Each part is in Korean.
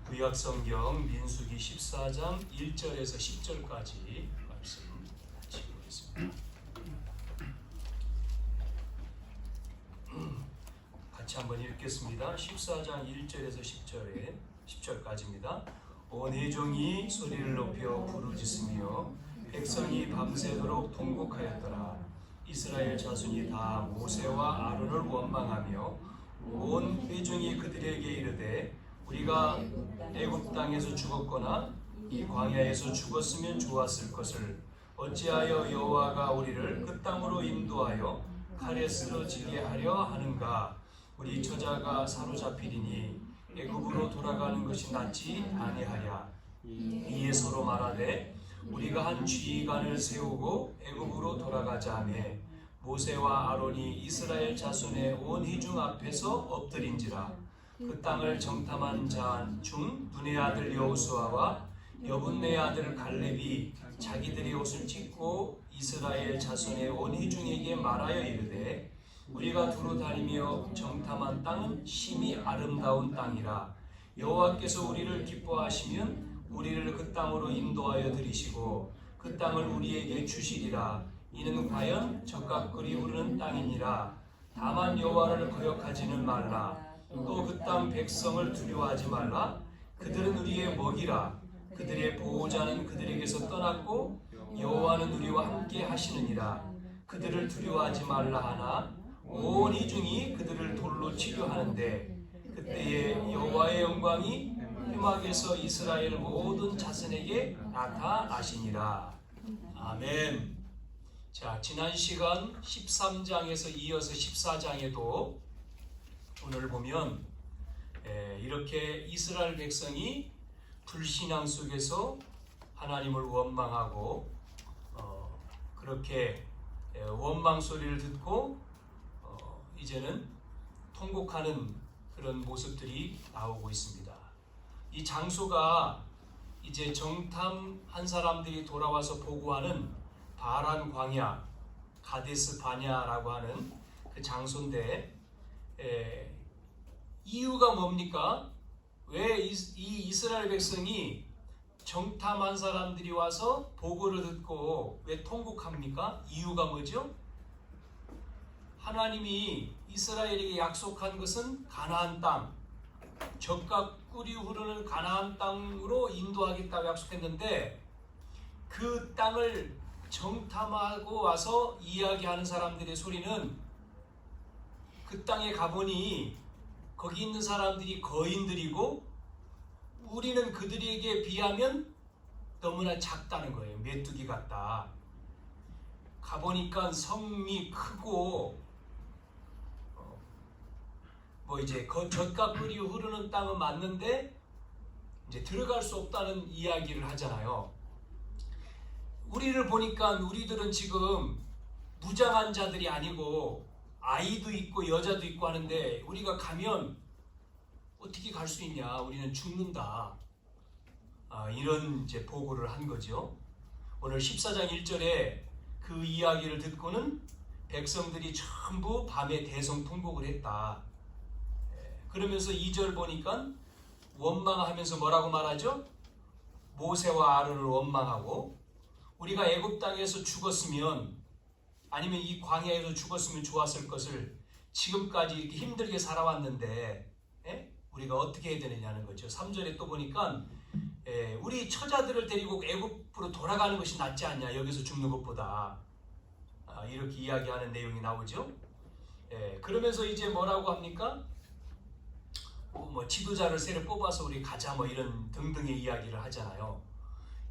구약성경 민수기 14장 1절에서 10절까지 말씀 같이 보겠습니다. 같이 한번 읽겠습니다. 14장 1절에서 10절까지입니다. 온 회중이 소리를 높여 부르짖으며 백성이 밤새도록 통곡하였더라. 이스라엘 자손이 다 모세와 아론을 원망하며 온 회중이 그들에게 이르되 우리가 애굽 땅에서 죽었거나 이 광야에서 죽었으면 좋았을 것을 어찌하여 여호와가 우리를 그 땅으로 인도하여 칼에 쓰러지게 하려 하는가. 우리 처자가 사로잡히리니 애굽으로 돌아가는 것이 낫지 아니하랴. 이에 서로 말하되 우리가 한 지휘관을 세우고 애굽으로 돌아가자 하며 모세와 아론이 이스라엘 자손의 온 회중 앞에서 엎드린지라. 그 땅을 정탐한 자 중 눈의 아들 여호수아와 여분네 아들 갈렙이 자기들의 옷을 찢고 이스라엘 자손의 온 회중에게 말하여 이르되 우리가 두루 다니며 정탐한 땅은 심히 아름다운 땅이라. 여호와께서 우리를 기뻐하시면 우리를 그 땅으로 인도하여 들이시고 그 땅을 우리에게 주시리라. 이는 과연 적각꿀이 흐르는 땅이니라. 다만 여호와를 거역하지는 말라. 또 그 땅 백성을 두려워하지 말라. 그들은 우리의 먹이라. 그들의 보호자는 그들에게서 떠났고 여호와는 우리와 함께 하시느니라. 그들을 두려워하지 말라 하나 온 회중이 그들을 돌로 치려 하는데 그때에 여호와의 영광이 회막에서 이스라엘 모든 자손에게 나타나시니라. 아멘. 자, 지난 시간 13장에서 이어서 14장에도 오늘 보면 이렇게 이스라엘 백성이 불신앙 속에서 하나님을 원망하고 그렇게 원망 소리를 듣고 이제는 통곡하는 그런 모습들이 나오고 있습니다. 이 장소가 이제 정탐한 사람들이 돌아와서 보고하는 바란 광야, 가데스 바냐라고 하는 그 장소인데 이유가 뭡니까? 왜 이 이스라엘 백성이 정탐한 사람들이 와서 보고를 듣고 왜 통곡합니까? 이유가 뭐죠? 하나님이 이스라엘에게 약속한 것은 가나안 땅, 젖과 꿀이 흐르는 가나안 땅으로 인도하겠다고 약속했는데 그 땅을 정탐하고 와서 이야기하는 사람들의 소리는 그 땅에 가보니 거기 있는 사람들이 거인들이고 우리는 그들에게 비하면 너무나 작다는 거예요. 메뚜기 같다. 가보니까 성이 크고 이제 젖과 꿀이 흐르는 땅은 맞는데 이제 들어갈 수 없다는 이야기를 하잖아요. 우리를 보니까 우리들은 지금 무장한 자들이 아니고 아이도 있고 여자도 있고 하는데 우리가 가면 어떻게 갈 수 있냐? 우리는 죽는다. 이런 이제 보고를 한 거죠. 오늘 14장 1절에 그 이야기를 듣고는 백성들이 전부 밤에 대성통곡을 했다. 그러면서 2절 보니까 원망하면서 뭐라고 말하죠? 모세와 아론을 원망하고 우리가 애굽 땅에서 죽었으면 아니면 이 광야에서 죽었으면 좋았을 것을 지금까지 이렇게 힘들게 살아왔는데 우리가 어떻게 해야 되느냐는 거죠. 3절에 또 보니까 우리 처자들을 데리고 애굽으로 돌아가는 것이 낫지 않냐, 여기서 죽는 것보다. 이렇게 이야기하는 내용이 나오죠. 그러면서 이제 뭐라고 합니까? 지도자를 새로 뽑아서 우리 가자 이런 등등의 이야기를 하잖아요.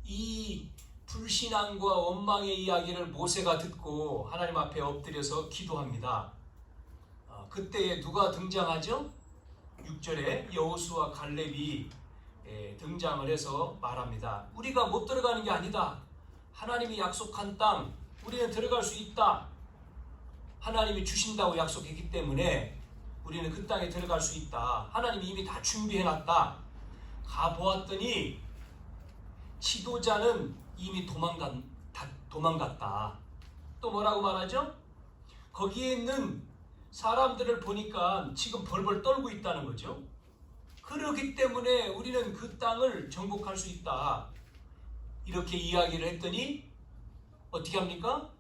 이 불신앙과 원망의 이야기를 모세가 듣고 하나님 앞에 엎드려서 기도합니다. 그때 누가 등장하죠? 6절에 여호수아 갈렙이 등장을 해서 말합니다. 우리가 못 들어가는 게 아니다. 하나님이 약속한 땅 우리는 들어갈 수 있다. 하나님이 주신다고 약속했기 때문에 우리는 그 땅에 들어갈 수 있다. 하나님이 이미 다 준비해놨다. 가보았더니 지도자는 이미 도망갔다. 또 뭐라고 말하죠? 거기에 있는 사람들을 보니까 지금 벌벌 떨고 있다는 거죠. 그렇기 때문에 우리는 그 땅을 정복할 수 있다. 이렇게 이야기를 했더니 어떻게 합니까?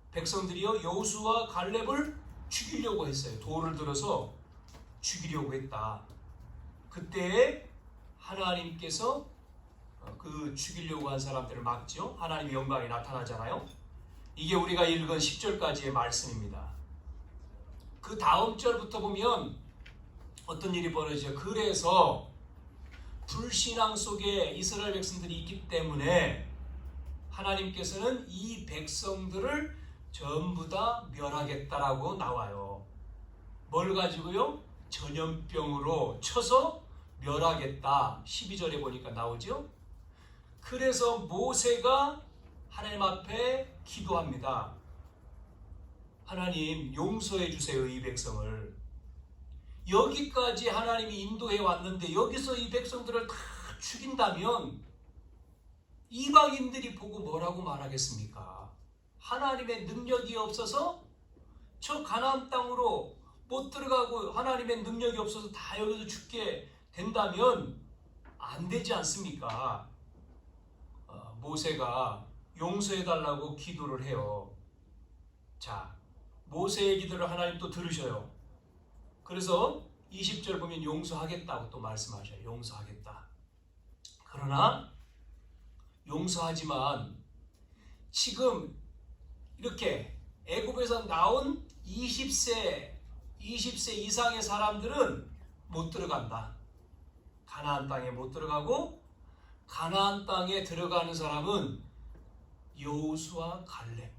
백성들이요 여호수아와 갈렙을 죽이려고 했어요. 돌을 들어서 죽이려고 했다. 그때 하나님께서 그 죽이려고 한 사람들을 막죠. 하나님의 영광이 나타나잖아요. 이게 우리가 읽은 10절까지의 말씀입니다. 그 다음 절부터 보면 어떤 일이 벌어지죠. 그래서 불신앙 속에 이스라엘 백성들이 있기 때문에 하나님께서는 이 백성들을 전부 다 멸하겠다라고 나와요. 뭘 가지고요? 전염병으로 쳐서 멸하겠다. 12절에 보니까 나오죠. 그래서 모세가 하나님 앞에 기도합니다. 하나님 용서해 주세요, 이 백성을. 여기까지 하나님이 인도해 왔는데 여기서 이 백성들을 다 죽인다면 이방인들이 보고 뭐라고 말하겠습니까? 하나님의 능력이 없어서 저 가나안 땅으로 못 들어가고 하나님의 능력이 없어서 다 여기서 죽게 된다면 안 되지 않습니까? 모세가 용서해달라고 기도를 해요. 자, 모세의 기도를 하나님 또 들으셔요. 그래서 20절 보면 용서하겠다고 또 말씀하셔요. 용서하겠다. 그러나 용서하지만 지금 이렇게 애굽에서 나온 20세 이상의 사람들은 못 들어간다. 가나안 땅에 못 들어가고 가나안 땅에 들어가는 사람은 여호수아, 갈렙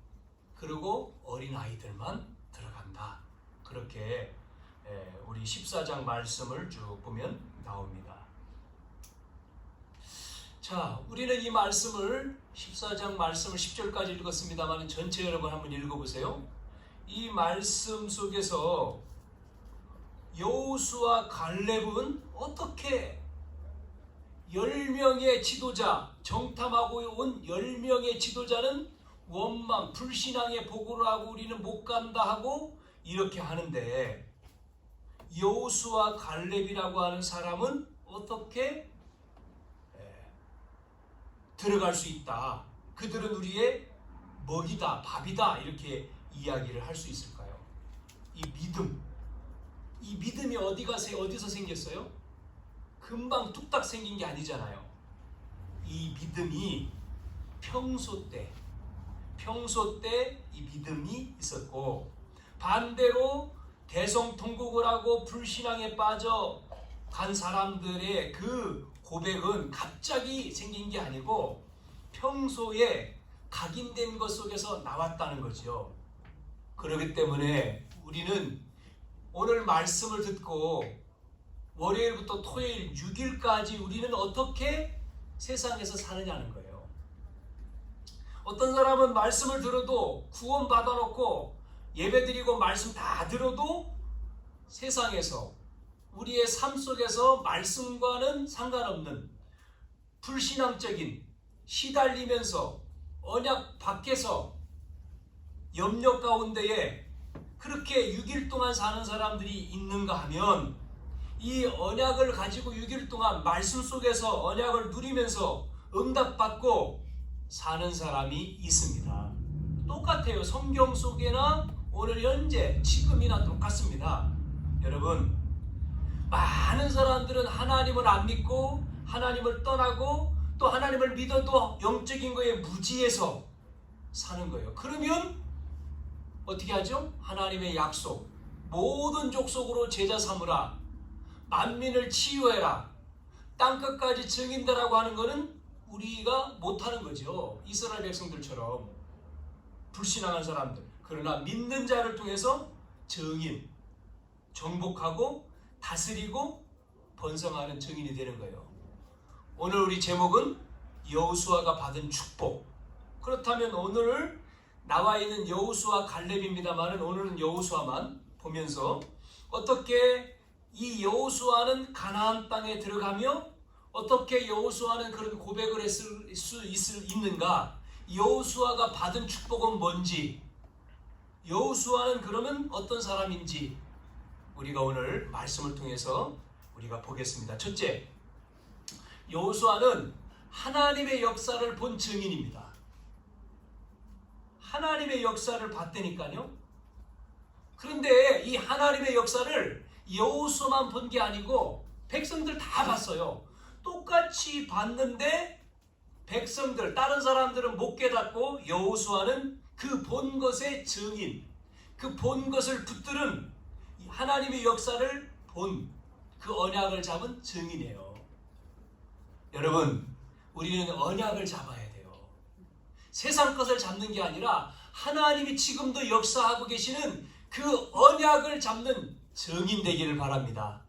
그리고 어린 아이들만 들어간다. 그렇게 우리 14장 말씀을 쭉 보면 나옵니다. 자, 우리는 이 말씀을 14장 말씀을 10절까지 읽었습니다만 전체 여러분 한번 읽어보세요. 이 말씀 속에서 여호수아 갈렙은 어떻게 10명의 지도자, 정탐하고 온 10명의 지도자는 원망, 불신앙의 보고를 하고 우리는 못 간다 하고 이렇게 하는데 여호수아 갈렙이라고 하는 사람은 어떻게 들어갈 수 있다. 그들은 우리의 먹이다, 밥이다 이렇게 이야기를 할 수 있을까요? 이 믿음이 어디서 생겼어요? 금방 뚝딱 생긴 게 아니잖아요. 이 믿음이 평소 때 이 믿음이 있었고 반대로 대성통곡을 하고 불신앙에 빠져 간 사람들의 그 고백은 갑자기 생긴 게 아니고 평소에 각인된 것 속에서 나왔다는 거죠. 그렇기 때문에 우리는 오늘 말씀을 듣고 월요일부터 토요일 6일까지 우리는 어떻게 세상에서 사느냐는 거예요. 어떤 사람은 말씀을 들어도 구원 받아놓고 예배드리고 말씀 다 들어도 세상에서 우리의 삶 속에서 말씀과는 상관없는 불신앙적인 시달리면서 언약 밖에서 염려 가운데에 그렇게 6일 동안 사는 사람들이 있는가 하면 이 언약을 가지고 6일 동안 말씀 속에서 언약을 누리면서 응답받고 사는 사람이 있습니다. 똑같아요. 성경 속에나 오늘 현재 지금이나 똑같습니다. 여러분, 많은 사람들은 하나님을 안 믿고 하나님을 떠나고 또 하나님을 믿어도 영적인 거에 무지해서 사는 거예요. 그러면 어떻게 하죠? 하나님의 약속, 모든 족속으로 제자 삼으라, 만민을 치유해라, 땅끝까지 증인되라고 하는 것은 우리가 못하는 거죠. 이스라엘 백성들처럼 불신앙한 사람들. 그러나 믿는 자를 통해서 증인, 정복하고 다스리고 번성하는 증인이 되는 거예요. 오늘 우리 제목은 여호수아가 받은 축복. 그렇다면 오늘 나와 있는 여호수아 갈렙입니다만 오늘은 여호수아만 보면서 어떻게 이 여호수아는 가나안 땅에 들어가며 어떻게 여호수아는 그런 고백을 했을 수 있는가? 여호수아가 받은 축복은 뭔지, 여호수아는 그러면 어떤 사람인지 우리가 오늘 말씀을 통해서 우리가 보겠습니다. 첫째, 여호수아는 하나님의 역사를 본 증인입니다. 하나님의 역사를 봤다니까요. 그런데 이 하나님의 역사를 여호수아만 본 게 아니고 백성들 다 봤어요. 똑같이 봤는데 백성들, 다른 사람들은 못 깨닫고 여호수아는 그 본 것의 증인, 그 본 것을 붙들은 하나님의 역사를 본 그 언약을 잡은 증인이에요. 여러분, 우리는 언약을 잡아야 돼요. 세상 것을 잡는 게 아니라 하나님이 지금도 역사하고 계시는 그 언약을 잡는 증인 되기를 바랍니다.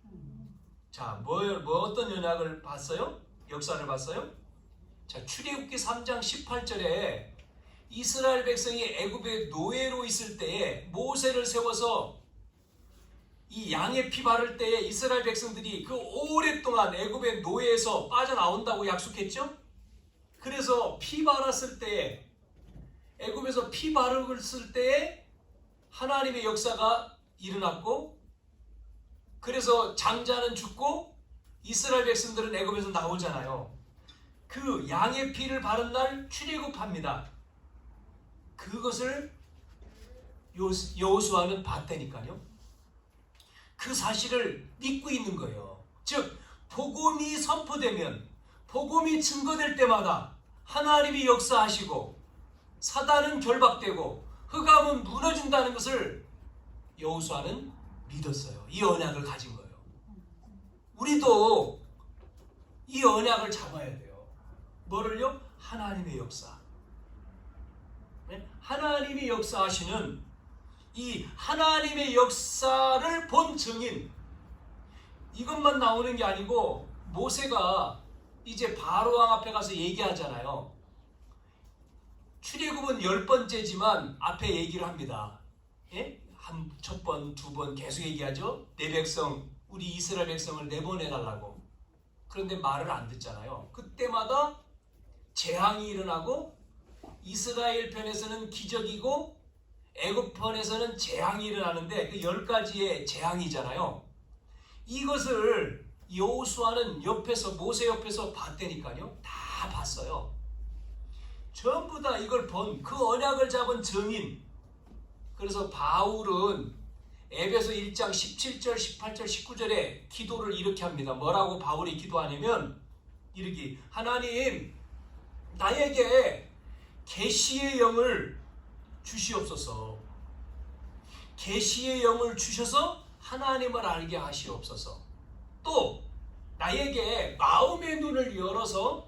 자, 어떤 언약을 봤어요? 역사를 봤어요? 자, 출애굽기 3장 18절에 이스라엘 백성이 애굽의 노예로 있을 때에 모세를 세워서 이 양의 피 바를 때에 이스라엘 백성들이 그 오랫동안 애굽의 노예에서 빠져나온다고 약속했죠? 그래서 피 바랐을 때에, 애굽에서 피 바르었을 때에 하나님의 역사가 일어났고, 그래서 장자는 죽고 이스라엘 백성들은 애굽에서 나오잖아요. 그 양의 피를 바른 날 출애굽합니다. 그것을 여호수아는 봤다니까요. 그 사실을 믿고 있는 거예요. 즉, 복음이 선포되면, 복음이 증거될 때마다 하나님이 역사하시고 사단은 결박되고 흑암은 무너진다는 것을 여호수아는 믿었어요. 이 언약을 가진 거예요. 우리도 이 언약을 잡아야 돼요. 뭐를요? 하나님의 역사. 하나님이 역사하시는 이 하나님의 역사를 본 증인, 이것만 나오는 게 아니고 모세가 이제 바로왕 앞에 가서 얘기하잖아요. 출애굽은 10번째지만 앞에 얘기를 합니다. 예? 첫 번, 두 번 계속 얘기하죠. 내 백성, 우리 이스라엘 백성을 내보내달라고. 그런데 말을 안 듣잖아요. 그때마다 재앙이 일어나고 이스라엘 편에서는 기적이고 애굽 편에서는 재앙이 일어나는데 그 10가지의 재앙이잖아요. 이것을 여호수아는 옆에서, 모세 옆에서 봤다니까요. 다 봤어요. 전부 다 이걸 본 그 언약을 잡은 증인. 그래서 바울은 에베소 1장 17절, 18절, 19절에 기도를 이렇게 합니다. 뭐라고 바울이 기도하냐면 이르기, 하나님, 나에게 계시의 영을 주시옵소서. 계시의 영을 주셔서 하나님을 알게 하시옵소서. 또 나에게 마음의 눈을 열어서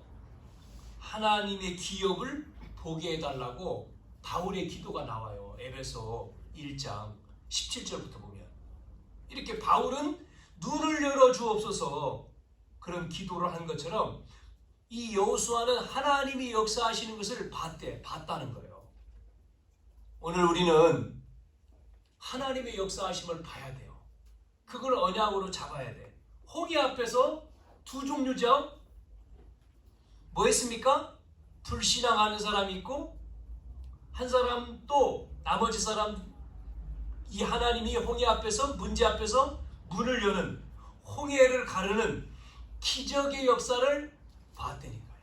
하나님의 기업을 보게 해달라고 바울의 기도가 나와요. 에베소 1장 17절부터 보면 이렇게 바울은 눈을 열어 주옵소서 그런 기도를 한 것처럼 이 여호수아는 하나님이 역사하시는 것을 봤다는 거예요. 오늘 우리는 하나님의 역사하심을 봐야 돼요. 그걸 언약으로 잡아야 돼. 홍해 앞에서 두 종류죠. 뭐 했습니까? 불신앙하는 사람이 있고 한 사람 또 나머지 사람, 이 하나님이 홍해 앞에서, 문제 앞에서 문을 여는, 홍해를 가르는 기적의 역사를 봤다니까요.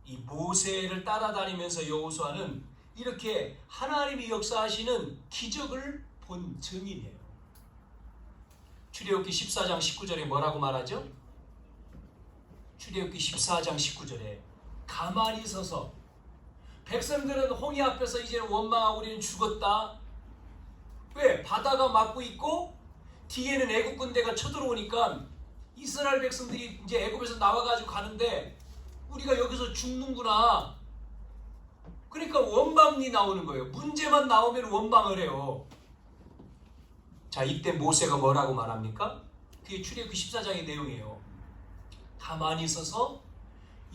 이 모세를 따라다니면서 여호수아는 이렇게 하나님이 역사하시는 기적을 본 증인이에요. 출애굽기 14장 19절에 뭐라고 말하죠? 출애굽기 14장 19절에 가만히 서서, 백성들은 홍해 앞에서 이제 원망하고 우리는 죽었다. 왜? 바다가 막고 있고 뒤에는 애굽 군대가 쳐들어오니까 이스라엘 백성들이 이제 애굽에서 나와가지고 가는데 우리가 여기서 죽는구나. 그러니까 원망이 나오는 거예요. 문제만 나오면 원망을 해요. 자, 이때 모세가 뭐라고 말합니까? 그게 출애굽기 14장의 내용이에요. 가만히 서서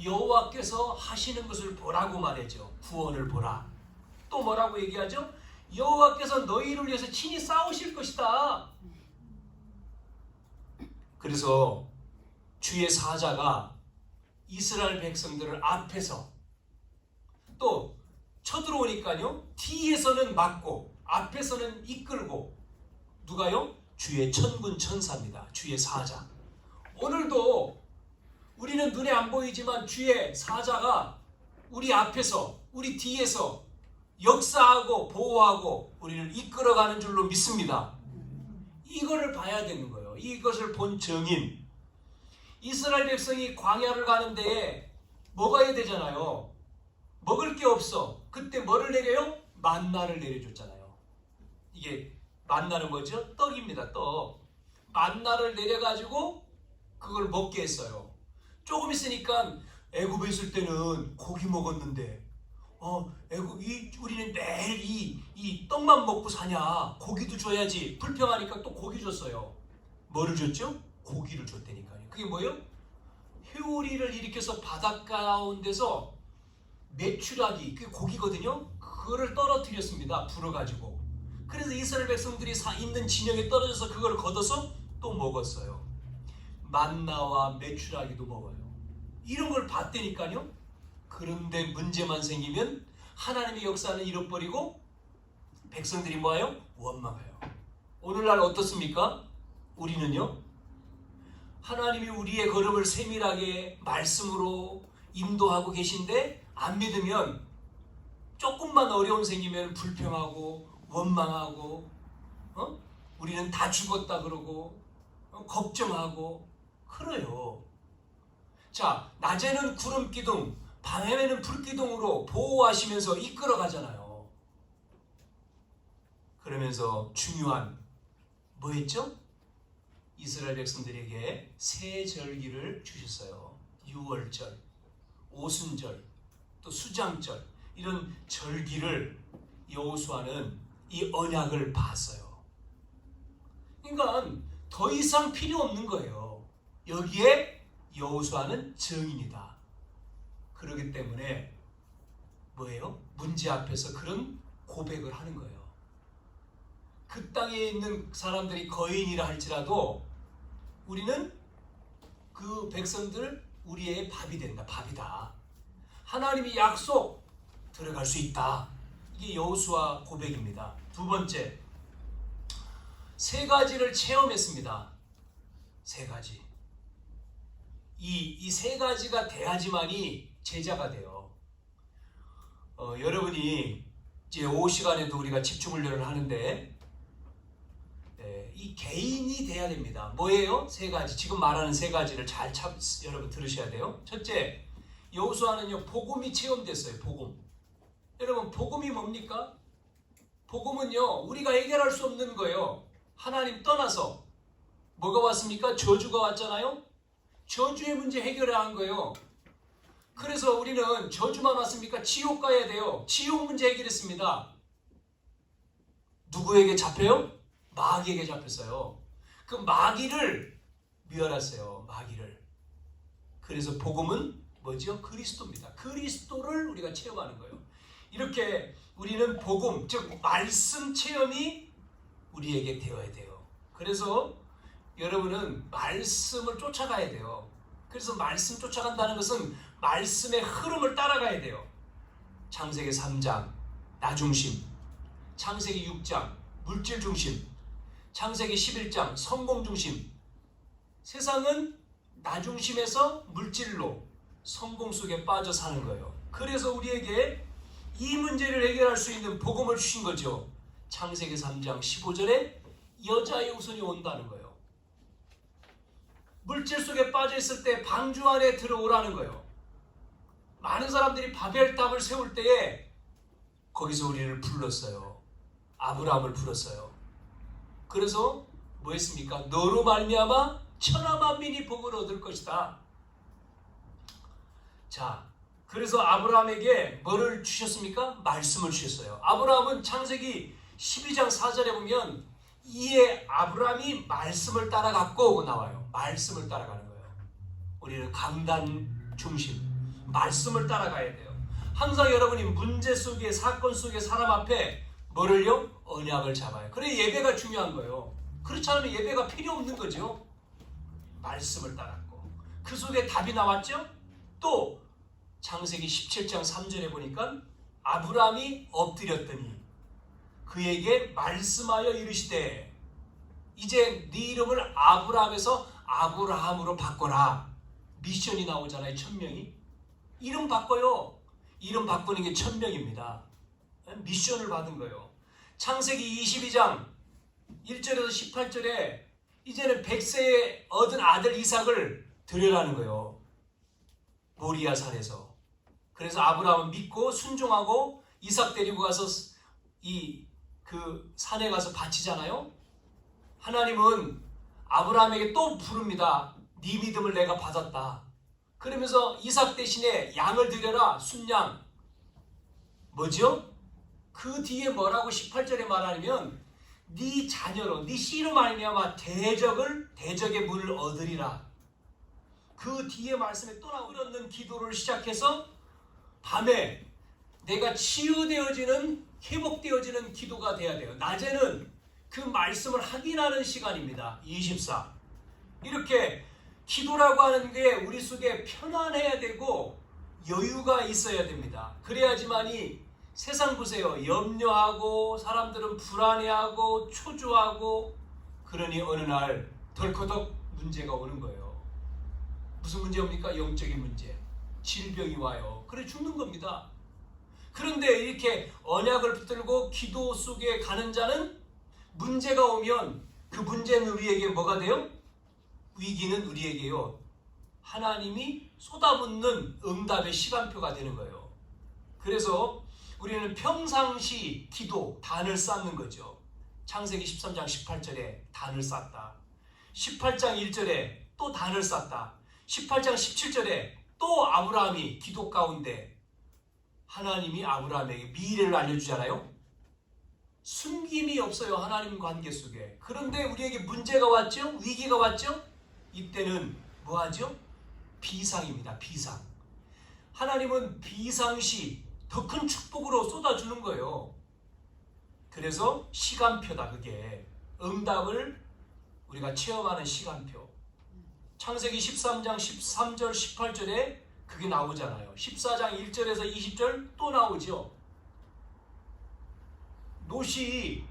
여호와께서 하시는 것을 보라고 말하죠. 구원을 보라. 또 뭐라고 얘기하죠? 여호와께서 너희를 위해서 친히 싸우실 것이다. 그래서 주의 사자가 이스라엘 백성들을 앞에서, 또 쳐들어오니까요 뒤에서는 막고 앞에서는 이끌고, 누가요? 주의 천군 천사입니다. 주의 사자. 오늘도 우리는 눈에 안 보이지만 주의 사자가 우리 앞에서, 우리 뒤에서 역사하고 보호하고 우리를 이끌어가는 줄로 믿습니다. 이거를 봐야 되는 거예요. 이것을 본 증인. 이스라엘 백성이 광야를 가는 데에 먹어야 되잖아요. 먹을 게 없어. 그때 뭐를 내려요? 만나를 내려줬잖아요. 이게 만나는 뭐죠? 떡입니다. 떡. 만나를 내려가지고 그걸 먹게 했어요. 조금 있으니까 애굽에 있을 때는 고기 먹었는데 우리는 매일 이 떡만 먹고 사냐. 고기도 줘야지. 불평하니까 또 고기 줬어요. 뭐를 줬죠? 고기를 줬다니까요. 그게 뭐예요? 회오리를 일으켜서 바닷가 가운데서 메추라기, 그게 고기거든요. 그거를 떨어뜨렸습니다. 불어가지고. 그래서 이스라엘 백성들이 있는 진영에 떨어져서 그걸 걷어서 또 먹었어요. 만나와 메추라기도 먹어요. 이런 걸 봤다니까요. 그런데 문제만 생기면 하나님의 역사는 잃어버리고 백성들이 뭐예요? 원망해요. 오늘날 어떻습니까? 우리는요, 하나님이 우리의 걸음을 세밀하게 말씀으로 인도하고 계신데 안 믿으면 조금만 어려움 생기면 불평하고 원망하고 우리는 다 죽었다 그러고 걱정하고 그래요. 자, 낮에는 구름 기둥, 밤에는 불 기둥으로 보호하시면서 이끌어 가잖아요. 그러면서 중요한 뭐였죠? 이스라엘 백성들에게 새 절기를 주셨어요. 유월절, 오순절, 또 수장절, 이런 절기를 여호수아는 이 언약을 봤어요. 그러니까 더 이상 필요 없는 거예요. 여기에 여호수아는 증인이다. 그렇기 때문에 뭐예요? 문제 앞에서 그런 고백을 하는 거예요. 그 땅에 있는 사람들이 거인이라 할지라도 우리는 그 백성들 우리의 밥이 된다. 밥이다. 하나님이 약속 들어갈 수 있다. 이게 여호수아 고백입니다. 두 번째, 세 가지를 체험했습니다. 세 가지. 이 세 가지가 돼야지만이 제자가 돼요. 여러분이 이제 오후 시간에도 우리가 집중훈련을 하는데 이 개인이 돼야 됩니다. 뭐예요? 세 가지. 지금 말하는 세 가지를 여러분 들으셔야 돼요. 첫째, 여호수아는요 복음이 체험됐어요. 복음. 여러분 복음이 뭡니까? 복음은요 우리가 해결할 수 없는 거예요. 하나님 떠나서 뭐가 왔습니까? 저주가 왔잖아요. 저주의 문제 해결해야 한 거예요. 그래서 우리는 저주만 왔습니까? 지옥 가야 돼요. 지옥 문제 해결했습니다. 누구에게 잡혀요? 마귀에게 잡혔어요. 그 마귀를 멸했어요. 마귀를. 그래서 복음은 뭐죠? 그리스도입니다. 그리스도를 우리가 체험하는 거예요. 이렇게 우리는 복음, 즉 말씀 체험이 우리에게 되어야 돼요. 그래서 여러분은 말씀을 쫓아가야 돼요. 그래서 말씀 쫓아간다는 것은 말씀의 흐름을 따라가야 돼요. 창세기 3장 나 중심, 창세기 6장 물질 중심, 창세기 11장 성공 중심. 세상은 나 중심에서 물질로 성공 속에 빠져 사는 거예요. 그래서 우리에게 이 문제를 해결할 수 있는 복음을 주신 거죠. 창세기 3장 15절에 여자의 후손이 온다는 거예요. 물질 속에 빠져 있을 때 방주 안에 들어오라는 거예요. 많은 사람들이 바벨탑을 세울 때에 거기서 우리를 불렀어요. 아브라함을 불렀어요. 그래서 뭐 했습니까? 너로 말미암아 천하 만민이 복을 얻을 것이다. 자, 그래서 아브라함에게 뭐를 주셨습니까? 말씀을 주셨어요. 아브라함은 창세기 12장 4절에 보면 이에 아브라함이 말씀을 따라갔고 나와요. 말씀을 따라가는 거예요. 우리는 강단 중심, 말씀을 따라가야 돼요. 항상 여러분이 문제 속에, 사건 속에, 사람 앞에 뭐를요? 언약을 잡아요. 그래 예배가 중요한 거예요. 그렇지 않으면 예배가 필요 없는 거죠. 말씀을 따랐고 그 속에 답이 나왔죠. 또 창세기 17장 3절에 보니까 아브라함이 엎드렸더니 그에게 말씀하여 이르시되 이제 네 이름을 아브라함에서 아브라함으로 바꿔라. 미션이 나오잖아요. 1000명이. 이름 바꿔요. 이름 바꾸는 게 1000명입니다. 미션을 받은 거예요. 창세기 22장 1절에서 18절에 이제는 100세에 얻은 아들 이삭을 드려라는 거예요. 모리아 산에서. 그래서 아브라함은 믿고 순종하고 이삭 데리고 가서 그 산에 가서 바치잖아요. 하나님은 아브라함에게 또 부릅니다. 네 믿음을 내가 받았다. 그러면서 이삭 대신에 양을 드려라. 순양. 뭐죠? 그 뒤에 뭐라고 18절에 말하면 네 자녀로 네 씨로 말미암아 대적의 문을 얻으리라. 그 뒤에 말씀에 또 나오는 기도를 시작해서 밤에 내가 치유되어지는 회복되어지는 기도가 돼야 돼요. 낮에는 그 말씀을 확인하는 시간입니다. 24. 이렇게 기도라고 하는 게 우리 속에 편안해야 되고 여유가 있어야 됩니다. 그래야지만이 세상 보세요. 염려하고 사람들은 불안해하고 초조하고 그러니 어느 날 덜커덕 문제가 오는 거예요. 무슨 문제 옵니까? 영적인 문제. 질병이 와요. 그래 죽는 겁니다. 그런데 이렇게 언약을 붙들고 기도 속에 가는 자는 문제가 오면 그 문제는 우리에게 뭐가 돼요? 위기는 우리에게요. 하나님이 쏟아붓는 응답의 시간표가 되는 거예요. 그래서 우리는 평상시 기도 단을 쌓는 거죠. 창세기 13장 18절에 단을 쌓다. 18장 1절에 또 단을 쌓다. 18장 17절에 또 아브라함이 기도 가운데 하나님이 아브라함에게 미래를 알려주잖아요. 숨김이 없어요. 하나님 관계 속에. 그런데 우리에게 문제가 왔죠? 위기가 왔죠? 이때는 뭐하죠? 비상입니다. 비상. 하나님은 비상시 더 큰 축복으로 쏟아주는 거예요. 그래서 시간표다. 그게 응답을 우리가 체험하는 시간표. 창세기 13장 13절 18절에 그게 나오잖아요. 14장 1절에서 20절 또 나오죠. 롯이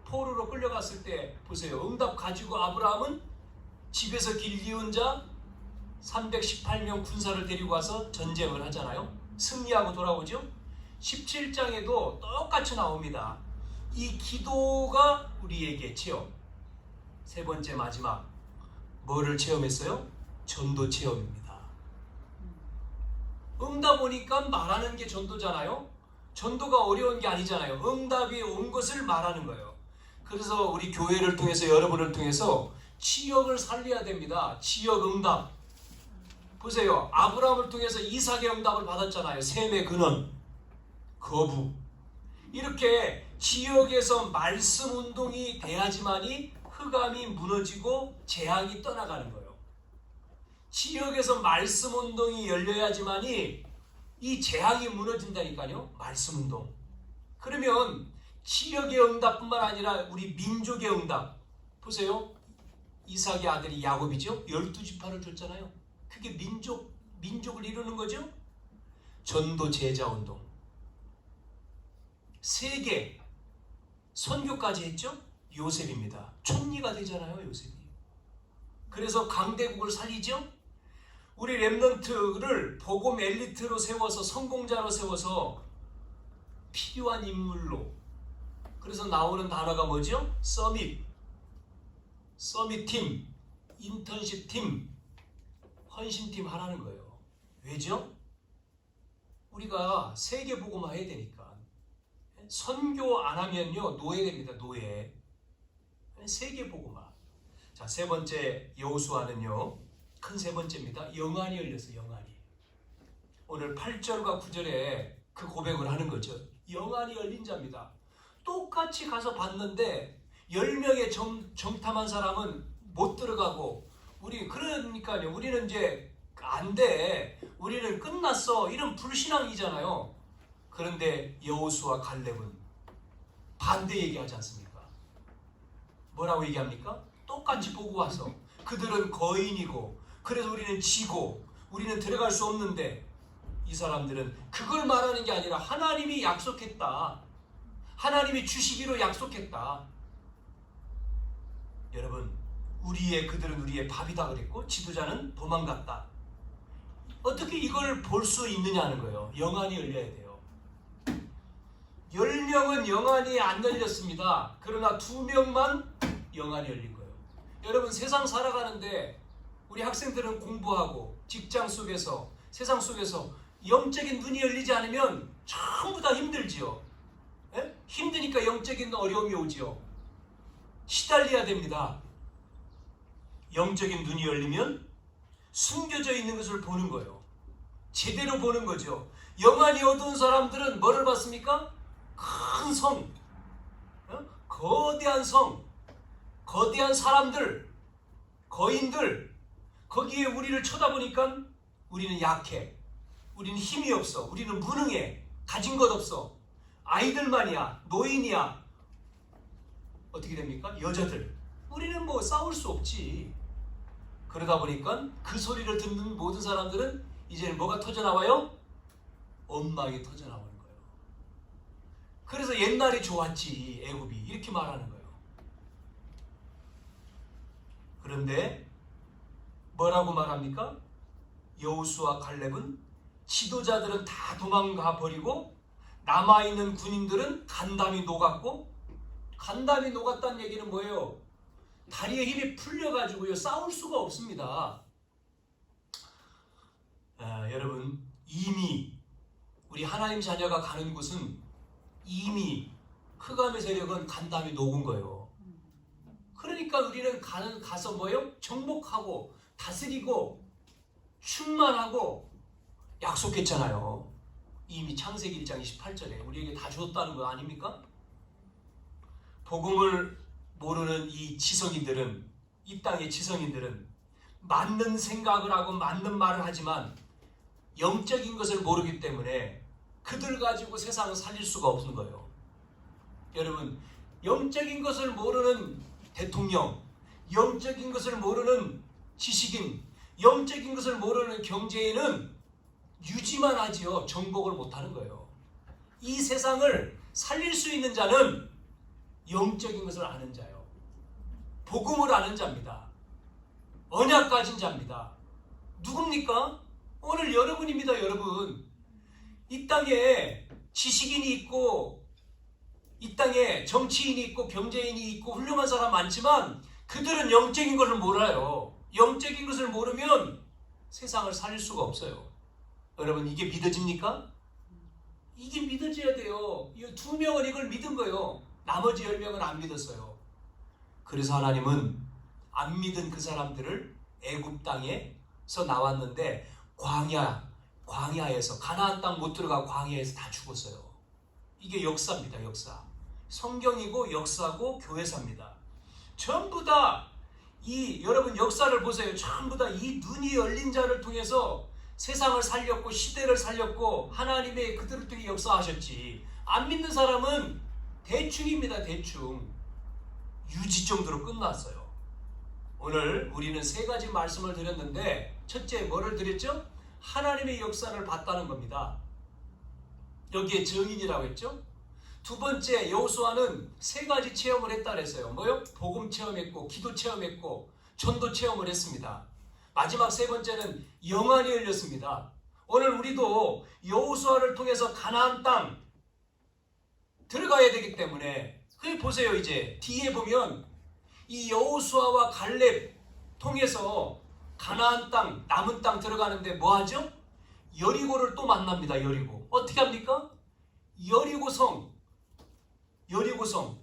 포로로 끌려갔을 때 보세요. 응답 가지고 아브라함은 집에서 길기운 자 318명 군사를 데리고 와서 전쟁을 하잖아요. 승리하고 돌아오죠. 17장에도 똑같이 나옵니다. 이 기도가 우리에게 체험. 세 번째 마지막 뭐를 체험했어요? 전도 체험입니다. 응답 오니까 말하는 게 전도잖아요. 전도가 어려운 게 아니잖아요. 응답이 온 것을 말하는 거예요. 그래서 우리 교회를 통해서 여러분을 통해서 지역을 살려야 됩니다. 지역 응답. 보세요. 아브라함을 통해서 이삭의 응답을 받았잖아요. 셈의 근원, 거부. 이렇게 지역에서 말씀 운동이 돼야지만이 흑암이 무너지고 재앙이 떠나가는 거예요. 지역에서 말씀 운동이 열려야지만이 이 재앙이 무너진다니까요. 말씀 운동. 그러면 지역의 응답뿐만 아니라 우리 민족의 응답. 보세요. 이삭의 아들이 야곱이죠. 12지파를 줬잖아요. 그게 민족을 이루는 거죠. 전도 제자 운동. 세계 선교까지 했죠. 요셉입니다. 촌리가 되잖아요. 요셉이. 그래서 강대국을 살리죠. 우리 렘넌트를 복음 엘리트로 세워서 성공자로 세워서 필요한 인물로. 그래서 나오는 단어가 뭐죠? 서밋팀, 인턴십팀, 헌신팀 하라는 거예요. 왜죠? 우리가 세계 복음화 해야 되니까. 선교 안 하면요 노예됩니다. 노예. 세계 복음화. 자, 세 번째 여호수아는요 큰 세 번째입니다. 영안이 열렸어요. 영안이. 오늘 8절과 9절에 그 고백을 하는 거죠. 영안이 열린 자입니다. 똑같이 가서 봤는데 10명의 정탐한 사람은 못 들어가고 그러니까요. 우리는 이제 안 돼. 우리는 끝났어. 이런 불신앙이잖아요. 그런데 여호수아 갈렙은 반대 얘기하지 않습니까? 뭐라고 얘기합니까? 똑같이 보고 와서 그들은 거인이고 그래서 우리는 지고 우리는 들어갈 수 없는데 이 사람들은 그걸 말하는 게 아니라 하나님이 약속했다. 하나님이 주시기로 약속했다. 여러분, 그들은 우리의 밥이다 그랬고 지도자는 도망갔다. 어떻게 이걸 볼 수 있느냐는 거예요. 영안이 열려야 돼요. 10명은 영안이 안 열렸습니다. 그러나 2명만 영안이 열린 거예요. 여러분, 세상 살아가는데 우리 학생들은 공부하고 직장 속에서, 세상 속에서 영적인 눈이 열리지 않으면 전부 다 힘들지요. 예? 힘드니까 영적인 어려움이 오지요. 시달려야 됩니다. 영적인 눈이 열리면 숨겨져 있는 것을 보는 거예요. 제대로 보는 거죠. 영안이 어두운 사람들은 뭐를 봤습니까? 큰 성, 거대한 성, 거대한 사람들, 거인들, 거기에 우리를 쳐다보니까 우리는 약해, 우리는 힘이 없어, 우리는 무능해, 가진 것 없어, 아이들만이야, 노인이야. 어떻게 됩니까? 여자들, 우리는 뭐 싸울 수 없지. 그러다 보니까 그 소리를 듣는 모든 사람들은 이제는 뭐가 터져나와요? 원망이 터져나오는 거예요. 그래서 옛날이 좋았지, 애굽이, 이렇게 말하는 거예요. 그런데 뭐라고 말합니까? 여호수아 갈렙은, 지도자들은 다 도망가 버리고 남아있는 군인들은 간담이 녹았고, 간담이 녹았다는 얘기는 뭐예요? 다리에 힘이 풀려가지고요, 싸울 수가 없습니다. 여러분, 이미 우리 하나님 자녀가 가는 곳은 이미 흑암의 세력은 간담이 녹은 거예요. 그러니까 우리는 가서 뭐예요? 정복하고 다스리고 충만하고 약속했잖아요. 이미 창세기 1장 28절에 우리에게 다 주었다는 거 아닙니까? 복음을 모르는 이 지성인들은, 이 땅의 지성인들은 맞는 생각을 하고 맞는 말을 하지만 영적인 것을 모르기 때문에 그들 가지고 세상을 살릴 수가 없는 거예요. 여러분, 영적인 것을 모르는 대통령, 영적인 것을 모르는 지식인, 영적인 것을 모르는 경제인은 유지만 하지요, 정복을 못하는 거예요. 이 세상을 살릴 수 있는 자는 영적인 것을 아는 자요, 복음을 아는 자입니다. 언약 가진 자입니다. 누굽니까? 오늘 여러분입니다. 여러분, 이 땅에 지식인이 있고, 이 땅에 정치인이 있고, 경제인이 있고, 훌륭한 사람 많지만 그들은 영적인 것을 몰라요. 영적인 것을 모르면 세상을 살릴 수가 없어요. 여러분, 이게 믿어집니까? 이게 믿어져야 돼요. 이 2명은 이걸 믿은 거예요. 나머지 10명은 안 믿었어요. 그래서 하나님은 안 믿은 그 사람들을 애굽 땅에서 나왔는데 광야에서, 가나안 땅 못 들어가 광야에서 다 죽었어요. 이게 역사입니다. 역사. 성경이고 역사고 교회사입니다. 전부 다 여러분 역사를 보세요. 전부 다 이 눈이 열린 자를 통해서 세상을 살렸고 시대를 살렸고 하나님의 그들을 통해 역사하셨지. 안 믿는 사람은 대충입니다. 대충. 유지 정도로 끝났어요. 오늘 우리는 3가지 말씀을 드렸는데, 첫째 뭐를 드렸죠? 하나님의 역사를 봤다는 겁니다. 여기에 증인이라고 했죠? 2번째, 여호수아는 3가지 체험을 했다 그랬어요. 뭐요? 복음 체험했고, 기도 체험했고, 전도 체험을 했습니다. 마지막 3번째는 영안이 열렸습니다. 오늘 우리도 여호수아를 통해서 가나안 땅 들어가야 되기 때문에, 그 보세요. 이제 뒤에 보면 이 여호수아와 갈렙 통해서 가나안 땅, 남은 땅 들어가는데 뭐 하죠? 여리고를 또 만납니다. 여리고. 어떻게 합니까? 여리고성,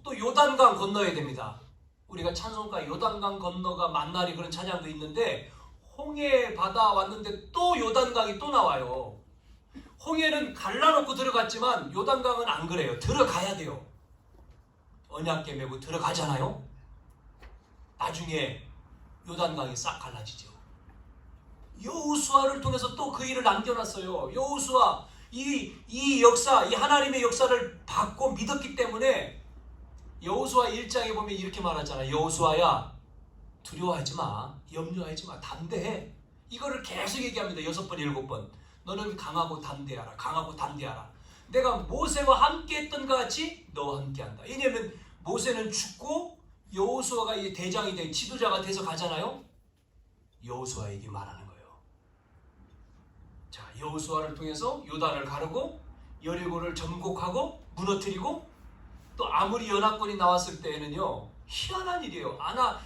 또 요단강 건너야 됩니다. 우리가 찬송가 요단강 건너가 만나리 그런 찬양도 있는데, 홍해 바다 왔는데 또 요단강이 또 나와요. 홍해는 갈라놓고 들어갔지만 요단강은 안 그래요. 들어가야 돼요. 언약궤 메고 들어가잖아요. 나중에 요단강이 싹 갈라지죠. 여호수아를 통해서 또 그 일을 남겨놨어요. 여호수아, 이 역사, 이 하나님의 역사를 받고 믿었기 때문에 여호수아 1장에 보면 이렇게 말하잖아요. 여호수아야, 두려워하지 마, 염려하지 마, 담대해. 이거를 계속 얘기합니다. 6번, 7번. 너는 강하고 담대하라, 강하고 담대하라. 내가 모세와 함께 했던 것 같이 너와 함께 한다. 왜냐하면 모세는 죽고 여호수아가 이 대장이 돼 지도자가 돼서 가잖아요. 여호수아에게 말하는 거예요. 자, 여호수아를 통해서 요단을 가르고 여리고를 점곡하고 무너뜨리고, 또 아무리 연합군이 나왔을 때에는요, 희한한 일이에요.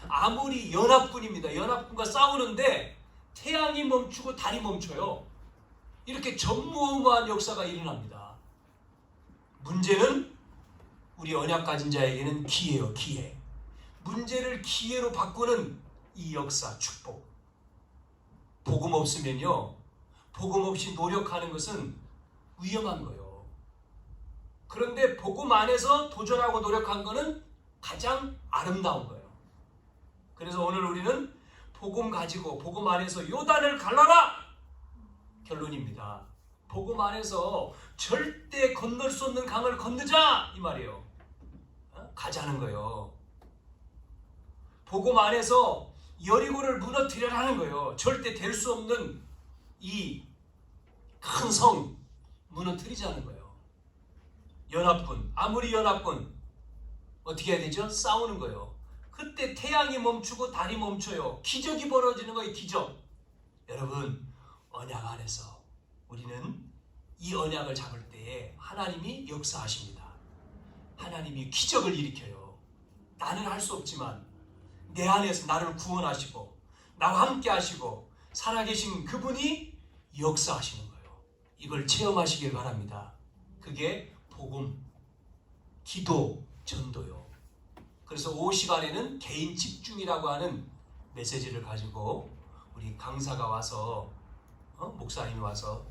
아무리 연합군입니다. 연합군과 싸우는데 태양이 멈추고 달이 멈춰요. 이렇게 전무후무한 역사가 일어납니다. 문제는 우리 언약 가진 자에게는 기회예요. 기회. 문제를 기회로 바꾸는 이 역사, 축복. 복음 없으면요, 복음 없이 노력하는 것은 위험한 거예요. 그런데 복음 안에서 도전하고 노력한 것은 가장 아름다운 거예요. 그래서 오늘 우리는 복음 가지고 복음 안에서 요단을 갈라라! 결론입니다. 복음 안에서 절대 건널 수 없는 강을 건너자! 이 말이에요. 가자는 거예요. 복음 안에서 여리고를 무너뜨리라는 거예요. 절대 될 수 없는 이 큰 성 무너뜨리자는 거예요. 연합군, 아무리 연합군 어떻게 해야 되죠? 싸우는 거예요. 그때 태양이 멈추고 달이 멈춰요. 기적이 벌어지는 거예요. 기적. 여러분, 언약 안에서 우리는 이 언약을 잡을 때에 하나님이 역사하십니다. 하나님이 기적을 일으켜요. 나는 할 수 없지만 내 안에서 나를 구원하시고 나와 함께 하시고 살아계신 그분이 역사하시는 거예요. 이걸 체험하시길 바랍니다. 그게 복음, 기도, 전도요. 그래서 5시간에는 개인 집중이라고 하는 메시지를 가지고 우리 강사가 와서 목사님이 와서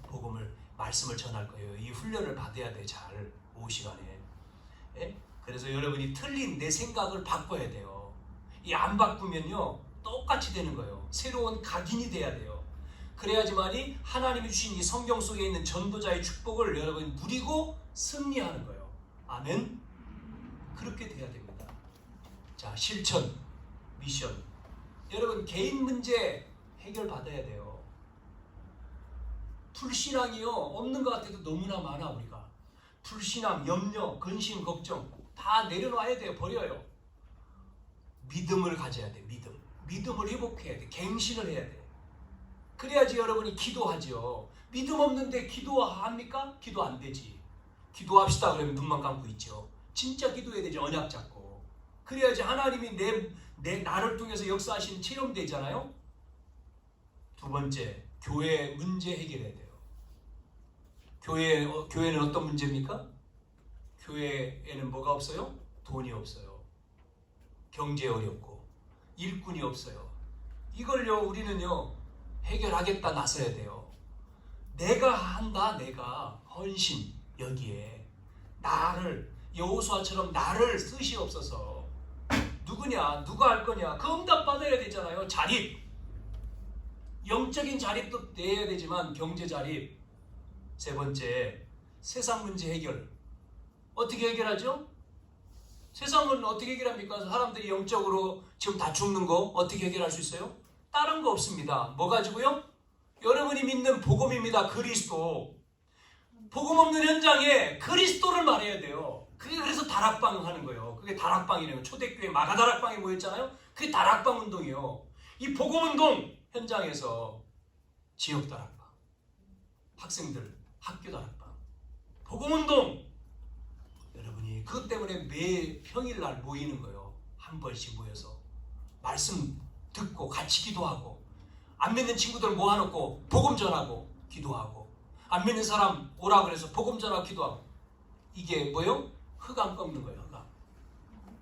말씀을 전할 거예요. 이 훈련을 받아야 돼. 잘 5시간에. 예? 그래서 여러분이 틀린 내 생각을 바꿔야 돼요. 이 안 바꾸면요, 똑같이 되는 거예요. 새로운 각인이 돼야 돼요. 그래야지만이 하나님이 주신 이 성경 속에 있는 전도자의 축복을 여러분이 누리고 승리하는 거예요. 아멘. 그렇게 돼야 됩니다. 자, 실천, 미션. 여러분, 개인 문제 해결 받아야 돼요. 불신앙이요, 없는 것 같아도 너무나 많아. 우리가 불신앙, 염려, 근심, 걱정 다 내려놔야 돼요. 버려요. 믿음을 가져야 돼. 믿음을 회복해야 돼. 갱신을 해야 돼. 그래야지 여러분이 기도하죠. 믿음 없는데 기도합니까? 기도 안 되지. 기도합시다 그러면 눈만 감고 있죠. 진짜 기도해야 되죠. 언약 잡고. 그래야지 하나님이 나를 통해서 역사하시는 체험되잖아요. 두 번째, 교회 문제 해결해야 돼요. 교회는 어떤 문제입니까? 교회에는 뭐가 없어요? 돈이 없어요. 경제 어렵고 일꾼이 없어요. 이걸요, 우리는요, 해결하겠다 나서야 돼요. 내가 한다. 내가 헌신. 여기에 여호수아처럼 나를 쓰시옵소서. 누구냐? 누가 할 거냐? 그 응답 받아야 되잖아요. 자립. 영적인 자립도 내야 되지만 경제 자립. 세 번째, 세상 문제 해결. 어떻게 해결하죠? 세상은 어떻게 해결합니까? 사람들이 영적으로 지금 다 죽는 거 어떻게 해결할 수 있어요? 다른 거 없습니다. 뭐 가지고요? 여러분이 믿는 복음입니다. 그리스도. 복음 없는 현장에 그리스도를 말해야 돼요. 그게 그래서 다락방 하는 거예요. 그게 다락방이래요. 초대교회 마가다락방에 모였잖아요. 그게 다락방 운동이에요. 이 복음 운동 현장에서 지역 다락방, 학생들 학교 다락방, 복음 운동. 여러분이 그것 때문에 매 평일날 모이는 거예요. 한 번씩 모여서 말씀 듣고 같이 기도하고, 안 믿는 친구들 모아놓고 복음 전하고 기도하고, 안 믿는 사람 오라 그래서 복음 전하고 기도하고. 이게 뭐예요? 흑암 꺾는 거예요.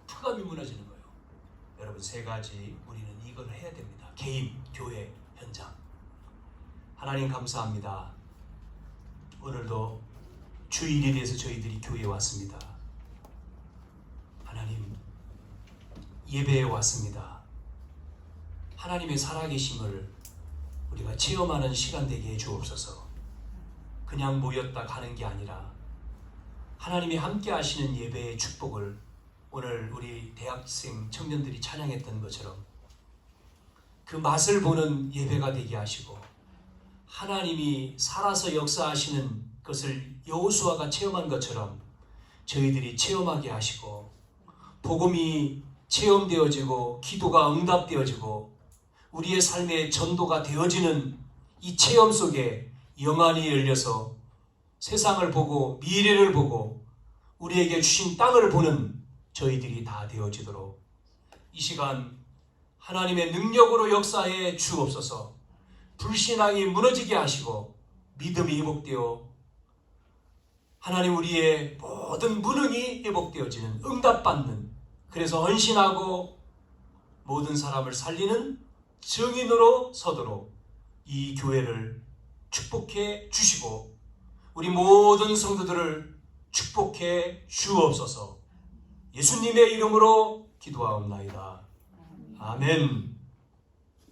흑암이 무너지는 거예요. 여러분, 세 가지 우리는 이걸 해야 됩니다. 개인, 교회, 현장. 하나님 감사합니다. 오늘도 주일에 대해서 저희들이 교회에 왔습니다. 하나님, 예배에 왔습니다. 하나님의 살아계심을 우리가 체험하는 시간 되게 해주옵소서. 그냥 모였다 가는 게 아니라 하나님이 함께 하시는 예배의 축복을 오늘 우리 대학생 청년들이 찬양했던 것처럼 그 맛을 보는 예배가 되게 하시고, 하나님이 살아서 역사하시는 것을 여호수아가 체험한 것처럼 저희들이 체험하게 하시고, 복음이 체험되어지고 기도가 응답되어지고 우리의 삶의 전도가 되어지는 이 체험 속에 영안이 열려서 세상을 보고 미래를 보고 우리에게 주신 땅을 보는 저희들이 다 되어지도록 이 시간 하나님의 능력으로 역사해 주옵소서. 불신앙이 무너지게 하시고 믿음이 회복되어 하나님 우리의 모든 무능이 회복되어지는 응답받는, 그래서 헌신하고 모든 사람을 살리는 증인으로 서도록 이 교회를 축복해 주시고 우리 모든 성도들을 축복해 주옵소서. 예수님의 이름으로 기도하옵나이다. 아멘.